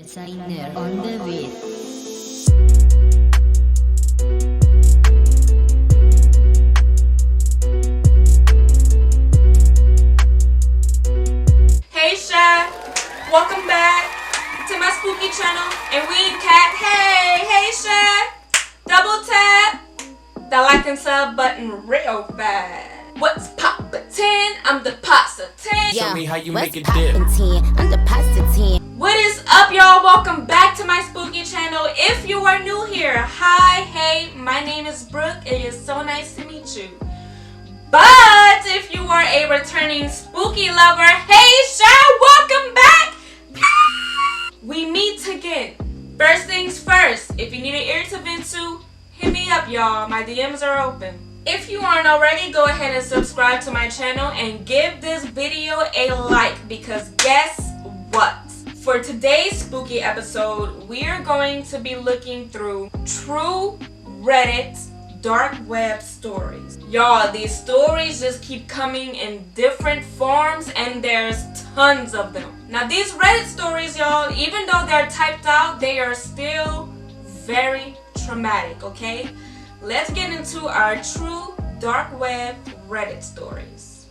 Designer on the beat. Hey Sha, welcome back to my spooky channel, and we cat. Hey Sha, double tap the like and sub button real fast. What's poppin'? I'm the pasta 10. Show me how you what's make it dip. poppin', I'm the pasta 10. What is up, y'all? Welcome back to my spooky channel. If you are new here, hi, hey, my name is Brooke. It is so nice to meet you. But if you are a returning spooky lover, hey Sha, welcome back. We meet again. First things first, if you need an ear to vent to, hit me up, y'all. My DMs are open. If you aren't already, go ahead and subscribe to my channel and give this video a like, because guess what? For today's spooky episode, we are going to be looking through true Reddit dark web stories. Y'all, these stories just keep coming in different forms, and there's tons of them. Now these Reddit stories, y'all, even though they're typed out, they are still very traumatic, okay? Let's get into our true dark web Reddit stories.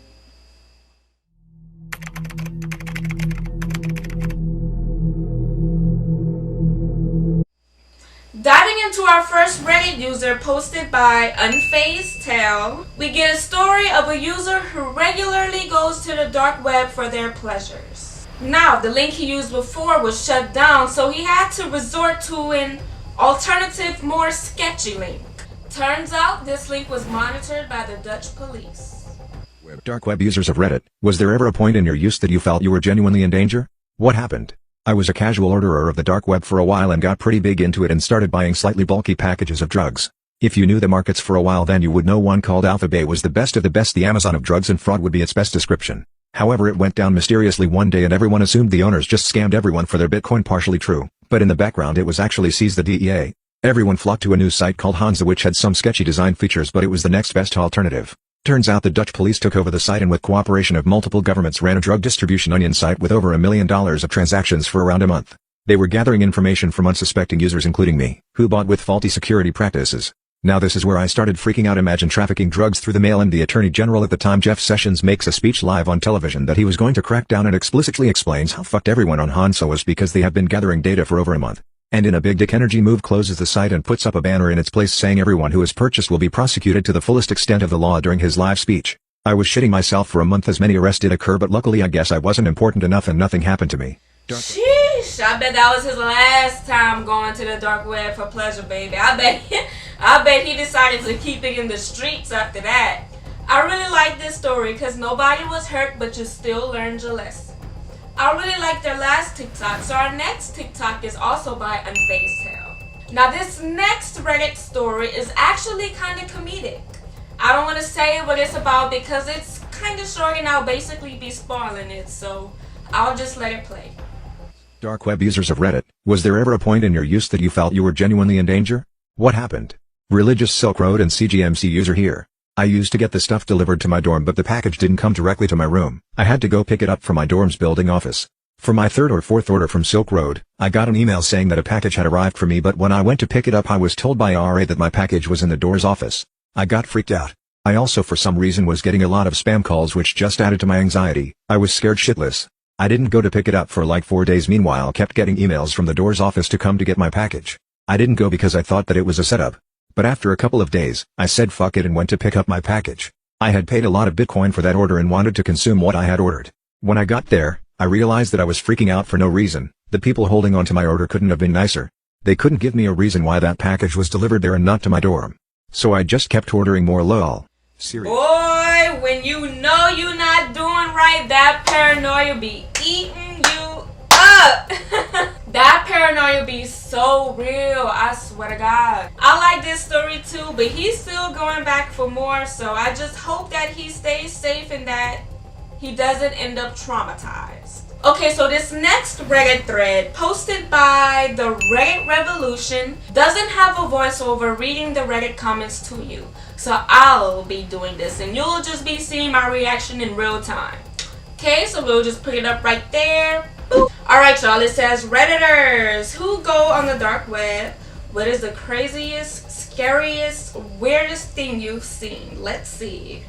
Diving into our first Reddit user posted by Unfazed Tale, we get a story of a user who regularly goes to the dark web for their pleasures. Now, the link he used before was shut down, so he had to resort to an alternative, more sketchy link. Turns out this link was monitored by the Dutch police. Dark web users of Reddit, was there ever a point in your use that you felt you were genuinely in danger? What happened? I was a casual orderer of the dark web for a while and got pretty big into it and started buying slightly bulky packages of drugs. If you knew the markets for a while, then you would know one called Alphabet was the best of the best. The Amazon of drugs and fraud would be its best description. However, it went down mysteriously one day and everyone assumed the owners just scammed everyone for their Bitcoin. Partially true, but in the background it was actually seized the DEA. Everyone flocked to a new site called Hansa, which had some sketchy design features, but it was the next best alternative. Turns out the Dutch police took over the site and with cooperation of multiple governments ran a drug distribution onion site with over $1 million of transactions for around a month. They were gathering information from unsuspecting users, including me, who bought with faulty security practices. Now this is where I started freaking out. Imagine trafficking drugs through the mail, and the Attorney General at the time, Jeff Sessions, makes a speech live on television that he was going to crack down and explicitly explains how fucked everyone on Hansa was because they have been gathering data for over a month. And in a big dick energy move closes the site and puts up a banner in its place saying everyone who has purchased will be prosecuted to the fullest extent of the law during his live speech. I was shitting myself for a month as many arrests did occur, but luckily I guess I wasn't important enough and nothing happened to me. Sheesh, I bet that was his last time going to the dark web for pleasure, baby. I bet he decided to keep it in the streets after that. I really like this story because nobody was hurt, but you still learned your lesson. I really like their last TikTok, so our next TikTok is also by Unfazed Tale. Now this next Reddit story is actually kind of comedic. I don't want to say what it's about because it's kind of short and I'll basically be spoiling it, so I'll just let it play. Dark web users of Reddit, was there ever a point in your use that you felt you were genuinely in danger? What happened? Religious Silk Road and CGMC user here. I used to get the stuff delivered to my dorm, but the package didn't come directly to my room. I had to go pick it up from my dorm's building office. For my third or fourth order from Silk Road, I got an email saying that a package had arrived for me, but when I went to pick it up I was told by RA that my package was in the door's office. I got freaked out. I also for some reason was getting a lot of spam calls, which just added to my anxiety. I was scared shitless. I didn't go to pick it up for like 4 days, meanwhile kept getting emails from the door's office to come to get my package. I didn't go because I thought that it was a setup. But after a couple of days, I said fuck it and went to pick up my package. I had paid a lot of Bitcoin for that order and wanted to consume what I had ordered. When I got there, I realized that I was freaking out for no reason. The people holding onto my order couldn't have been nicer. They couldn't give me a reason why that package was delivered there and not to my dorm. So I just kept ordering more. Lol. Serious. Boy, when you know you're not doing right, that paranoia be eating you up. That paranoia be so real, I swear to God. I like this story too, but he's still going back for more, so I just hope that he stays safe and that he doesn't end up traumatized. Okay, so this next Reddit thread posted by the Reddit Revolution doesn't have a voiceover reading the Reddit comments to you. So I'll be doing this and you'll just be seeing my reaction in real time. Okay, so we'll just put it up right there. Alright, y'all, it says, Redditors who go on the dark web, what is the craziest, scariest, weirdest thing you've seen? Let's see.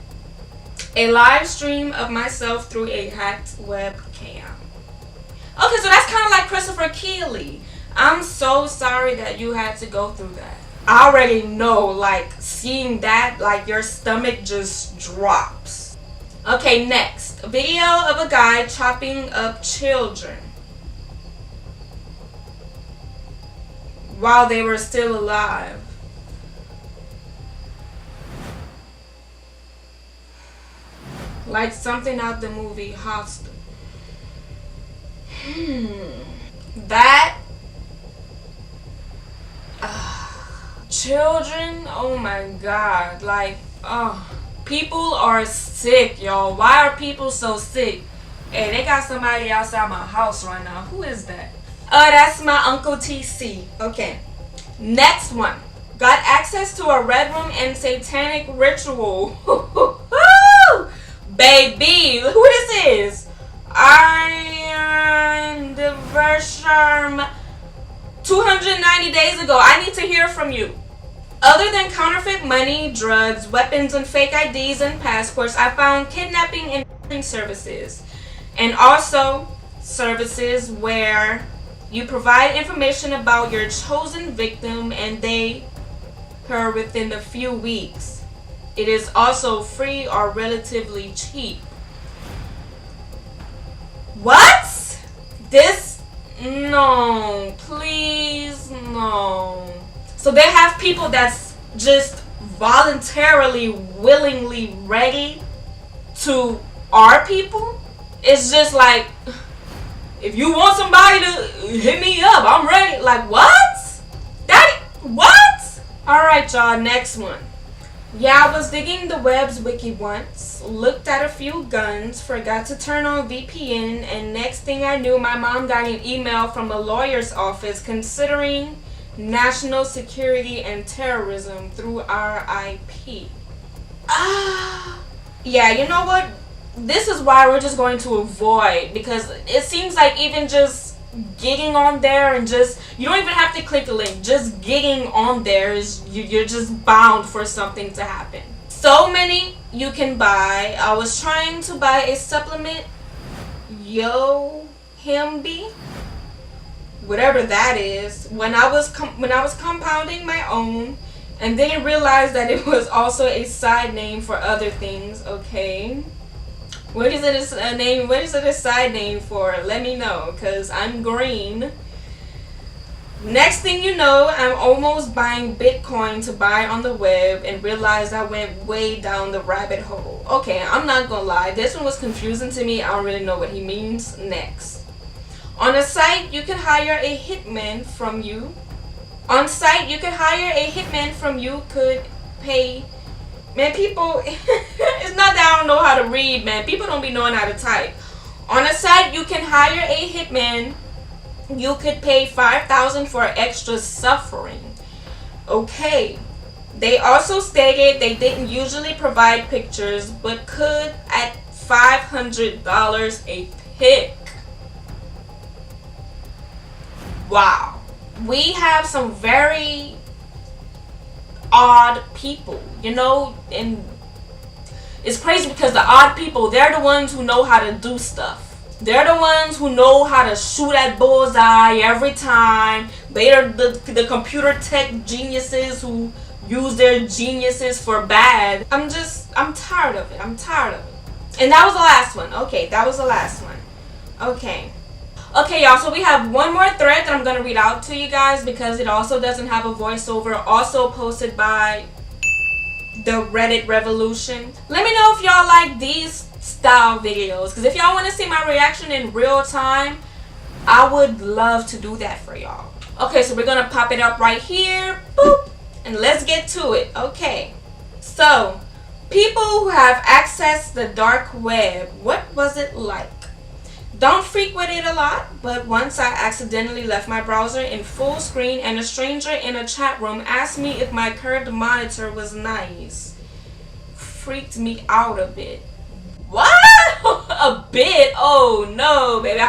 A live stream of myself through a hacked webcam. Okay, so that's kind of like Christopher Keeley. I'm so sorry that you had to go through that. I already know, like, seeing that, like, your stomach just drops. Okay, next. A video of a guy chopping up children while they were still alive. Like something out the movie Hostel. That children, oh my god, like, people are sick, y'all. Why are people so sick? Hey, they got somebody outside my house right now. Who is that? That's my Uncle TC. Okay, next one. Got access to a red room and satanic ritual. Baby, who this is? Iron Diversion 290 days ago. I need to hear from you. Other than counterfeit money, drugs, weapons, and fake IDs and passports, I found kidnapping and services. And also services where you provide information about your chosen victim and her within a few weeks. It is also free or relatively cheap. What? This? No. Please, no. So they have people that's just voluntarily, willingly ready to our people? It's just like, if you want somebody to hit me up, I'm ready. Like, what? Daddy, what? Alright, y'all, next one. Yeah, I was digging the web's wiki once, looked at a few guns, forgot to turn on VPN, and next thing I knew, my mom got an email from a lawyer's office considering national security and terrorism through our IP. Yeah, you know what? This is why we're just going to avoid, because it seems like even just getting on there and just, you don't even have to click the link, just getting on there is, you're just bound for something to happen. So many you can buy. I was trying to buy a supplement, Yohimbe, whatever that is, when I was compounding my own, and then realized that it was also a side name for other things. Okay, what is it a name? What is it a side name for? Let me know, because I'm green. Next thing you know, I'm almost buying Bitcoin to buy on the web and realized I went way down the rabbit hole. Okay, I'm not gonna lie. This one was confusing to me. I don't really know what he means. Next. On a site, you can hire a hitman from you. On site, you can hire a hitman from you. Could pay. Man, people, it's not that I don't know how to read, man. People don't be knowing how to type. On a site, you can hire a hitman. You could pay $5,000 for extra suffering. Okay. They also stated they didn't usually provide pictures, but could at $500 a pic. Wow. We have some very odd people, you know, and it's crazy because the odd people, they're the ones who know how to do stuff. They're the ones who know how to shoot at bullseye every time. They are the computer tech geniuses who use their geniuses for bad. I'm tired of it. I'm tired of it. And that was the last one. Okay, that was the last one. Okay. Okay, y'all, so we have one more thread that I'm going to read out to you guys because it also doesn't have a voiceover. Also posted by the Reddit Revolution. Let me know if y'all like these style videos, because if y'all want to see my reaction in real time, I would love to do that for y'all. Okay, so we're going to pop it up right here. Boop. And let's get to it. Okay. So, people who have accessed the dark web, what was it like? Don't frequent it a lot, but once I accidentally left my browser in full screen and a stranger in a chat room asked me if my curved monitor was nice. Freaked me out a bit. What? A bit? Oh no, baby.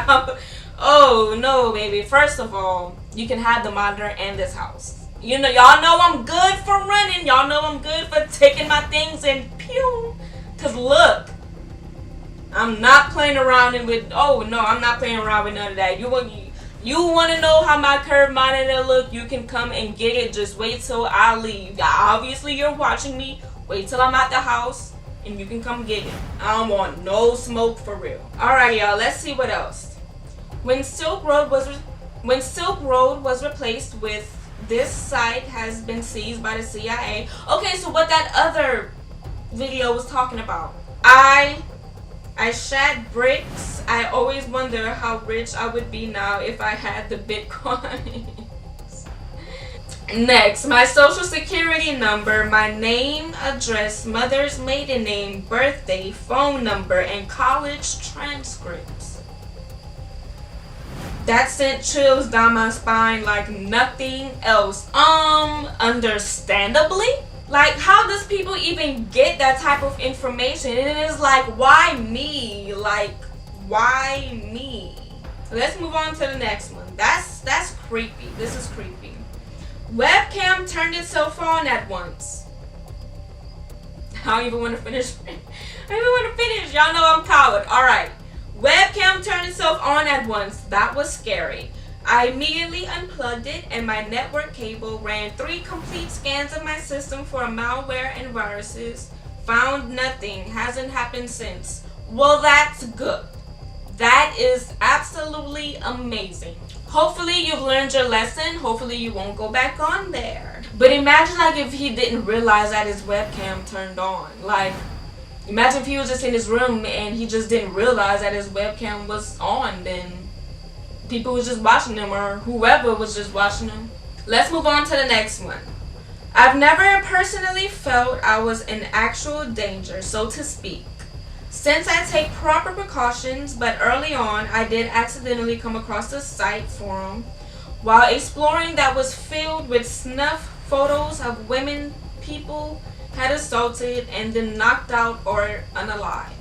Oh no, baby. First of all, you can have the monitor and this house. You know, y'all know I'm good for running. Y'all know I'm good for taking my things and pew. Cause look, I'm not playing around with. Oh no, I'm not playing around with none of that. You want to know how my curved monitor look? You can come and get it. Just wait till I leave. Obviously, you're watching me. Wait till I'm at the house, and you can come get it. I don't want no smoke for real. Alright, y'all. Let's see what else. When Silk Road was replaced with this site has been seized by the CIA. Okay, so what that other video was talking about. I shat bricks. I always wonder how rich I would be now if I had the Bitcoins. Next, my social security number, my name, address, mother's maiden name, birthday, phone number, and college transcripts. That sent chills down my spine like nothing else. Understandably? Like, how does people even get that type of information? And it's like, why me? Like, why me? Let's move on to the next one. That's creepy. This is creepy. Webcam turned itself on at once. I don't even want to finish. Y'all know I'm coward. Alright. Webcam turned itself on at once. That was scary. I immediately unplugged it and my network cable, ran 3 complete scans of my system for malware and viruses. Found nothing. Hasn't happened since. Well, that's good. That is absolutely amazing. Hopefully you've learned your lesson. Hopefully you won't go back on there. But imagine like if he didn't realize that his webcam turned on. Like, imagine if he was just in his room and he just didn't realize that his webcam was on, then people was just watching him, or whoever was just watching him. Let's move on to the next one. I've never personally felt I was in actual danger, so to speak, since I take proper precautions, but early on I did accidentally come across a site forum while exploring that was filled with snuff photos of women people had assaulted and then knocked out or unalive.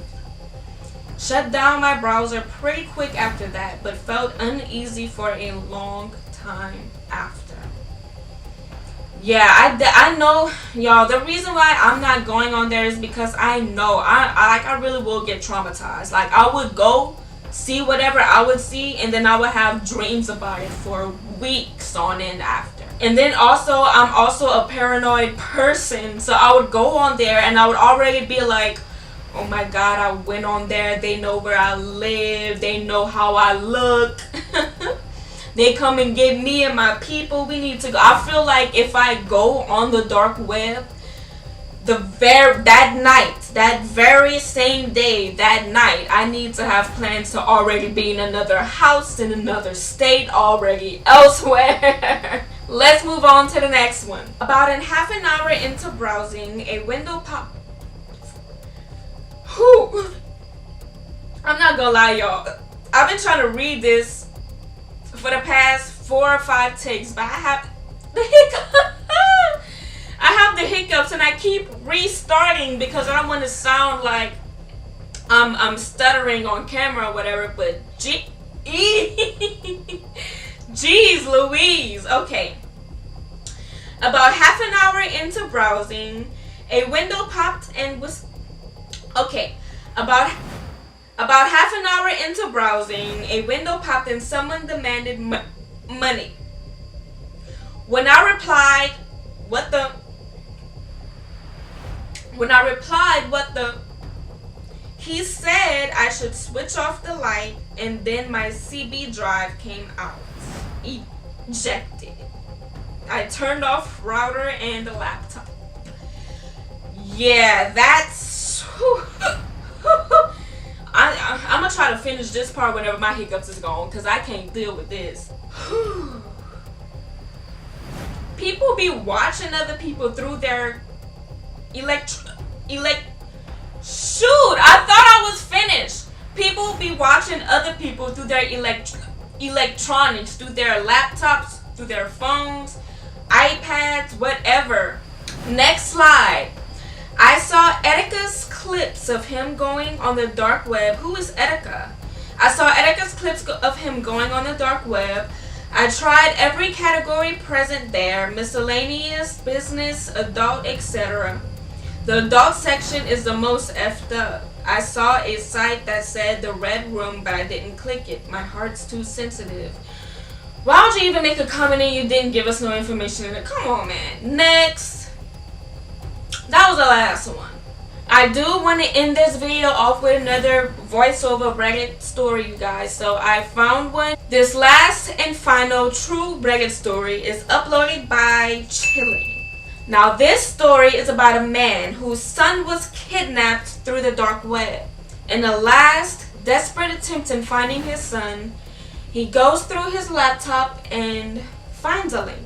Shut down my browser pretty quick after that, but felt uneasy for a long time after. Yeah, I know, y'all, the reason why I'm not going on there is because I know I really will get traumatized. Like, I would go see whatever I would see, and then I would have dreams about it for weeks on end after. And then also, I'm also a paranoid person, so I would go on there and I would already be like, oh my god, I went on there, they know where I live, they know how I look. They come and get me and my people, we need to go. I feel like if I go on the dark web, that very same day, that night, I need to have plans to already be in another house, in another state, already elsewhere. Let's move on to the next one. About a half an hour into browsing, a window popped. I'm not gonna lie, y'all. I've been trying to read this for the past 4 or 5 takes, but I have the hiccups and I keep restarting because I don't want to sound like I'm stuttering on camera or whatever, but jeez Louise. Okay. About half an hour into browsing, a window popped and was... Okay. About half an hour into browsing, a window popped and someone demanded money. When I replied, what the... He said I should switch off the light, and then my CB drive came out. Ejected. I turned off router and the laptop. Yeah, that's... I'm gonna try to finish this part whenever my hiccups is gone, because I can't deal with this. People be watching other people through their Shoot, I thought I was finished. People be watching other people through their electronics, through their laptops, through their phones, iPads, whatever. Next slide. I saw Etika's clips of him going on the dark web. Who is Etika? I saw Atticus clips of him going on the dark web. I tried every category present there: miscellaneous, business, adult, etc. The adult section is the most effed up. I saw a site that said the Red Room, but I didn't click it. My heart's too sensitive. Why would you even make a comment and you didn't give us no information in it? Come on, man. Next. That was the last one. I do want to end this video off with another voiceover Reddit story, you guys. So I found one. This last and final true Reddit story is uploaded by Chilling. Now this story is about a man whose son was kidnapped through the dark web. In the last desperate attempt in finding his son, he goes through his laptop and finds a link.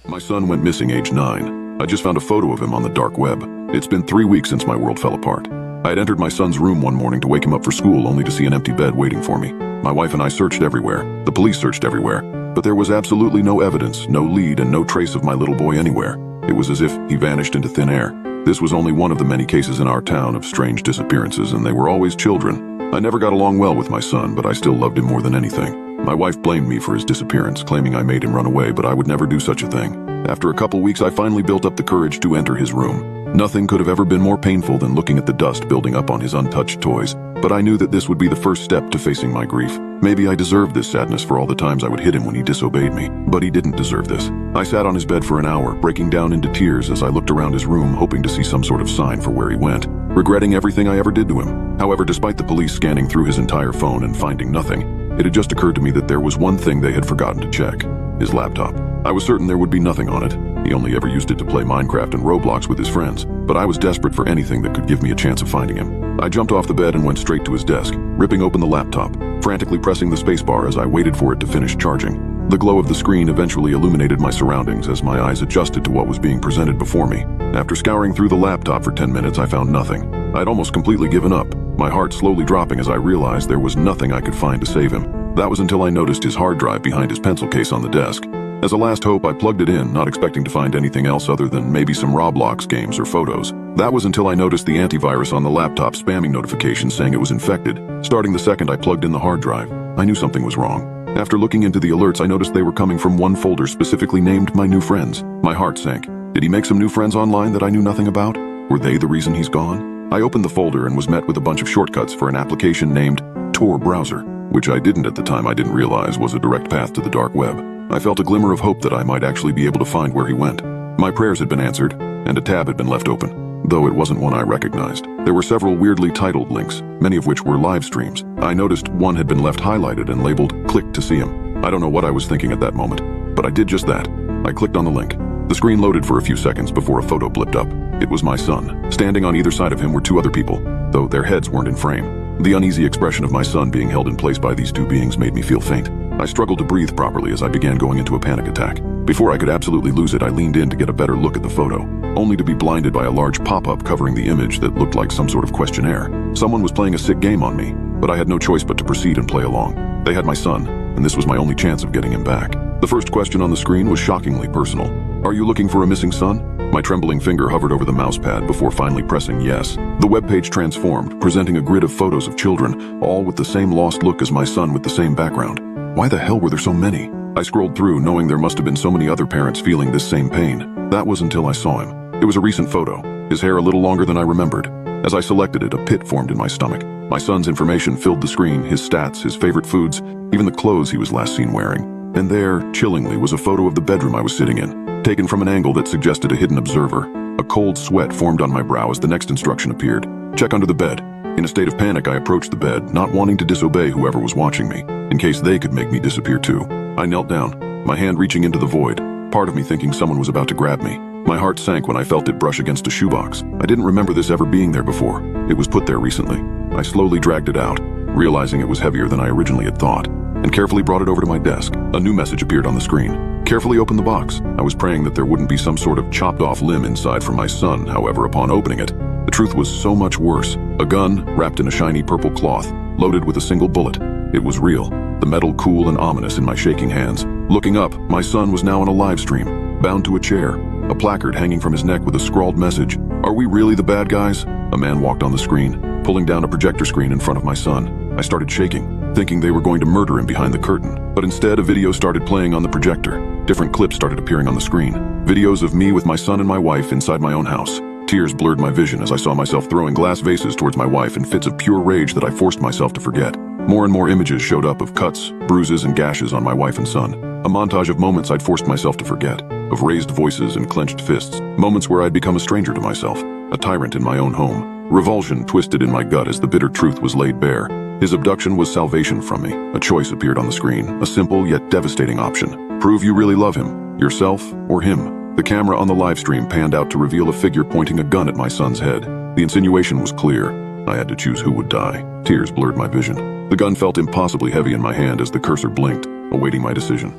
My son went missing age 9. I just found a photo of him on the dark web. It's been 3 weeks since my world fell apart. I had entered my son's room one morning to wake him up for school, only to see an empty bed waiting for me. My wife and I searched everywhere. The police searched everywhere. But there was absolutely no evidence, no lead, and no trace of my little boy anywhere. It was as if he vanished into thin air. This was only one of the many cases in our town of strange disappearances, and they were always children. I never got along well with my son, but I still loved him more than anything. My wife blamed me for his disappearance, claiming I made him run away, but I would never do such a thing. After a couple weeks, I finally built up the courage to enter his room. Nothing could have ever been more painful than looking at the dust building up on his untouched toys, but I knew that this would be the first step to facing my grief. Maybe I deserved this sadness for all the times I would hit him when he disobeyed me, but he didn't deserve this. I sat on his bed for an hour, breaking down into tears as I looked around his room, hoping to see some sort of sign for where he went, regretting everything I ever did to him. However, despite the police scanning through his entire phone and finding nothing, it had just occurred to me that there was one thing they had forgotten to check: his laptop. I was certain there would be nothing on it. He only ever used it to play Minecraft and Roblox with his friends, but I was desperate for anything that could give me a chance of finding him. I jumped off the bed and went straight to his desk, ripping open the laptop, frantically pressing the spacebar as I waited for it to finish charging. The glow of the screen eventually illuminated my surroundings as my eyes adjusted to what was being presented before me. After scouring through the laptop for 10 minutes, I found nothing. I'd almost completely given up, my heart slowly dropping as I realized there was nothing I could find to save him. That was until I noticed his hard drive behind his pencil case on the desk. As a last hope, I plugged it in, not expecting to find anything else other than maybe some Roblox games or photos. That was until I noticed the antivirus on the laptop spamming notifications saying it was infected. Starting the second I plugged in the hard drive, I knew something was wrong. After looking into the alerts, I noticed they were coming from one folder specifically named My New Friends. My heart sank. Did he make some new friends online that I knew nothing about? Were they the reason he's gone? I opened the folder and was met with a bunch of shortcuts for an application named Tor Browser, which I didn't at the time. I didn't realize was a direct path to the dark web. I felt a glimmer of hope that I might actually be able to find where he went. My prayers had been answered, and a tab had been left open, though it wasn't one I recognized. There were several weirdly titled links, many of which were live streams. I noticed one had been left highlighted and labeled "Click to see him." I don't know what I was thinking at that moment, but I did just that. I clicked on the link. The screen loaded for a few seconds before a photo blipped up. It was my son. Standing on either side of him were 2 other people, though their heads weren't in frame. The uneasy expression of my son being held in place by these 2 beings made me feel faint. I struggled to breathe properly as I began going into a panic attack. Before I could absolutely lose it, I leaned in to get a better look at the photo, only to be blinded by a large pop-up covering the image that looked like some sort of questionnaire. Someone was playing a sick game on me, but I had no choice but to proceed and play along. They had my son, and this was my only chance of getting him back. The first question on the screen was shockingly personal. "Are you looking for a missing son?" My trembling finger hovered over the mouse pad before finally pressing yes. The webpage transformed, presenting a grid of photos of children, all with the same lost look as my son with the same background. Why the hell were there so many? I scrolled through, knowing there must have been so many other parents feeling this same pain. That was until I saw him. It was a recent photo, his hair a little longer than I remembered. As I selected it, a pit formed in my stomach. My son's information filled the screen, his stats, his favorite foods, even the clothes he was last seen wearing. And there, chillingly, was a photo of the bedroom I was sitting in, taken from an angle that suggested a hidden observer. A cold sweat formed on my brow as the next instruction appeared. "Check under the bed." In a state of panic, I approached the bed, not wanting to disobey whoever was watching me, in case they could make me disappear too. I knelt down, my hand reaching into the void, part of me thinking someone was about to grab me. My heart sank when I felt it brush against a shoebox. I didn't remember this ever being there before. It was put there recently. I slowly dragged it out, realizing it was heavier than I originally had thought, and carefully brought it over to my desk. A new message appeared on the screen. Carefully opened the box. I was praying that there wouldn't be some sort of chopped-off limb inside for my son. However, upon opening it, the truth was so much worse. A gun, wrapped in a shiny purple cloth, loaded with a single bullet. It was real, the metal cool and ominous in my shaking hands. Looking up, my son was now on a live stream, bound to a chair, a placard hanging from his neck with a scrawled message. "Are we really the bad guys?" A man walked on the screen. pulling down a projector screen in front of my son. I started shaking, thinking they were going to murder him behind the curtain. But instead, a video started playing on the projector. Different clips started appearing on the screen. Videos of me with my son and my wife inside my own house. Tears blurred my vision as I saw myself throwing glass vases towards my wife in fits of pure rage that I forced myself to forget. More and more images showed up of cuts, bruises, and gashes on my wife and son. A montage of moments I'd forced myself to forget, of raised voices and clenched fists, moments where I'd become a stranger to myself, a tyrant in my own home. Revulsion twisted in my gut as the bitter truth was laid bare. His abduction was salvation from me. A choice appeared on the screen, a simple yet devastating option. Prove you really love him, yourself or him. The camera on the live stream panned out to reveal a figure pointing a gun at my son's head. The insinuation was clear. I had to choose who would die. Tears blurred my vision. The gun felt impossibly heavy in my hand as the cursor blinked, awaiting my decision.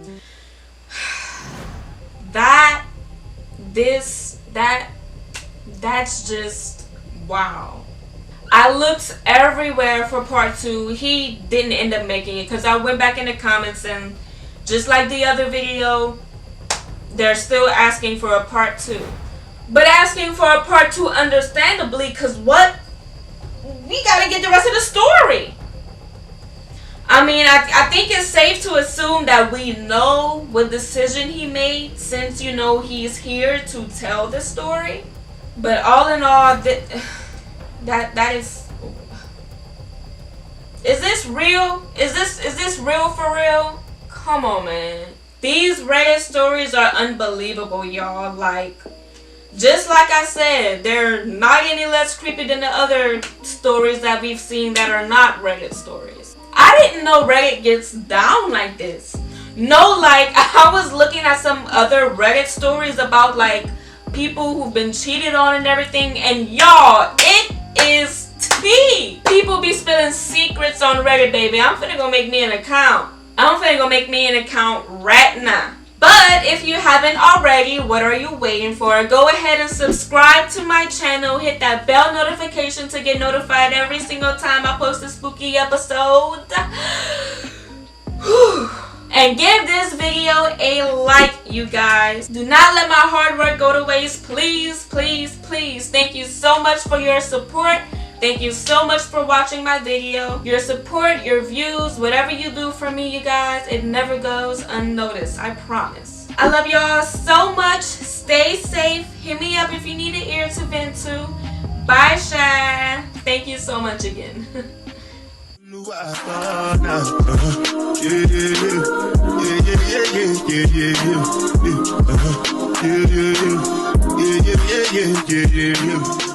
That's just wow. I looked everywhere for part 2. He didn't end up making it because I went back in the comments and just like the other video, they're still asking for a part 2. But asking for a part 2 understandably, because what? We gotta get the rest of the story. I mean, I think it's safe to assume that we know what decision he made since, you know, he's here to tell the story. But all in all, that is this real? Is this real for real? Come on, man. These Reddit stories are unbelievable, y'all. Like, just like I said, they're not any less creepy than the other stories that we've seen that are not Reddit stories. I didn't know Reddit gets down like this. No, like, I was looking at some other Reddit stories about, like, people who've been cheated on and everything, and y'all, it is tea. People be spilling secrets on Reddit, baby. I'm finna go make me an account. Right now. But if you haven't already, what are you waiting for? Go ahead and subscribe to my channel. Hit that bell notification to get notified every single time I post a spooky episode. And give this video a like, you guys. Do not let my hard work go to waste. Please, please, please. Thank you so much for your support. Thank you so much for watching my video. Your support, your views, whatever you do for me, you guys, it never goes unnoticed. I promise. I love y'all so much. Stay safe. Hit me up if you need an ear to vent to. Bye, Shy. Thank you so much again. Yeah.